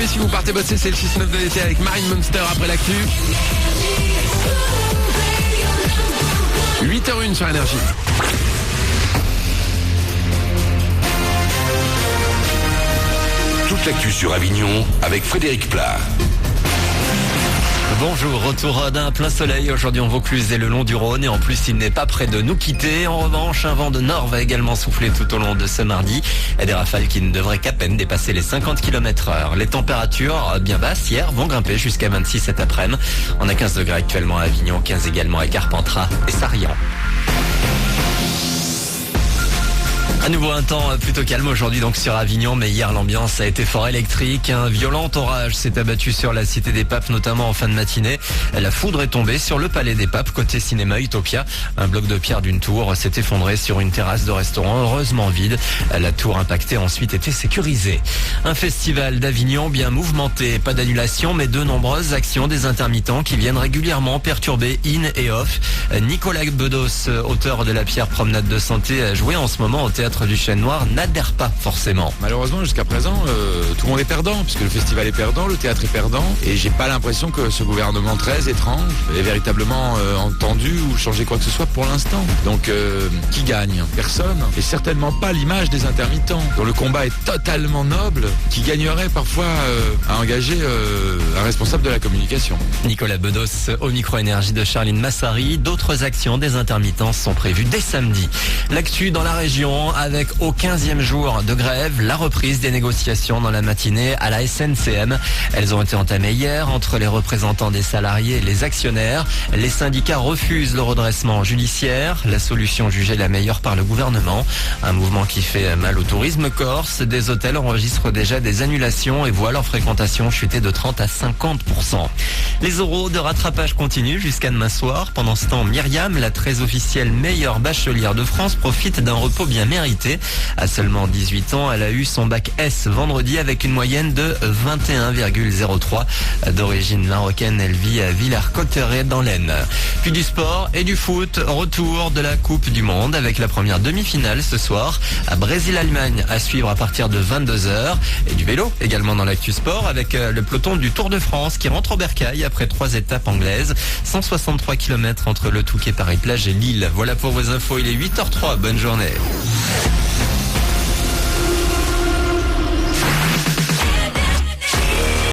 si vous partez bosser, c'est le 6-9 de l'été avec Marine Monster après l'actu. 8h01 sur Énergie. Toute l'actu sur Avignon avec Frédéric Plat. Bonjour, retour d'un plein soleil aujourd'hui en Vaucluse et le long du Rhône, et en plus il n'est pas près de nous quitter. En revanche, un vent de nord va également souffler tout au long de ce mardi, et des rafales qui ne devraient qu'à peine dépasser les 50 km/h. Les températures bien basses hier vont grimper jusqu'à 26 cet après-midi. On a 15 degrés actuellement à Avignon, 15 également à Carpentras et Sarrian. À nouveau un temps plutôt calme aujourd'hui donc sur Avignon, mais hier l'ambiance a été fort électrique. Un violent orage s'est abattu sur la Cité des Papes, notamment en fin de matinée. La foudre est tombée sur le Palais des Papes, côté cinéma Utopia. Un bloc de pierre d'une tour s'est effondré sur une terrasse de restaurant, heureusement vide. La tour impactée a ensuite été sécurisée. Un festival d'Avignon bien mouvementé, pas d'annulation, mais de nombreuses actions des intermittents qui viennent régulièrement perturber in et off. Nicolas Bedos, auteur de la pierre Promenade de Santé, joué en ce moment au théâtre du Chêne Noir, n'adhère pas forcément. Malheureusement, jusqu'à présent, tout le monde est perdant, puisque le festival est perdant, le théâtre est perdant, et j'ai pas l'impression que ce gouvernement très étrange ait véritablement entendu ou changé quoi que ce soit pour l'instant. Donc, qui gagne? Personne. Et certainement pas l'image des intermittents, dont le combat est totalement noble, qui gagnerait parfois à engager un responsable de la communication. Nicolas Bedos au micro-énergie de Charline Massari. D'autres actions des intermittents sont prévues dès samedi. L'actu dans la région, avec au 15e jour de grève, la reprise des négociations dans la matinée à la SNCM. Elles ont été entamées hier entre les représentants des salariés et les actionnaires. Les syndicats refusent le redressement judiciaire, la solution jugée la meilleure par le gouvernement. Un mouvement qui fait mal au tourisme corse. Des hôtels enregistrent déjà des annulations et voient leur fréquentation chuter de 30 à 50%. Les euros de rattrapage continuent jusqu'à demain soir. Pendant ce temps, Myriam, la très officielle meilleure bachelière de France, profite d'un repos bien mérité. À seulement 18 ans, elle a eu son bac S vendredi avec une moyenne de 21,03. D'origine marocaine, elle vit à Villers-Cotterêts dans l'Aisne. Puis du sport et du foot, retour de la Coupe du Monde avec la première demi-finale ce soir à Brésil-Allemagne à suivre à partir de 22h. Et du vélo également dans l'actu sport avec le peloton du Tour de France qui rentre au bercail après 3 étapes anglaises. 163 km entre le Touquet, Paris-Plage et Lille. Voilà pour vos infos, il est 8h03, bonne journée.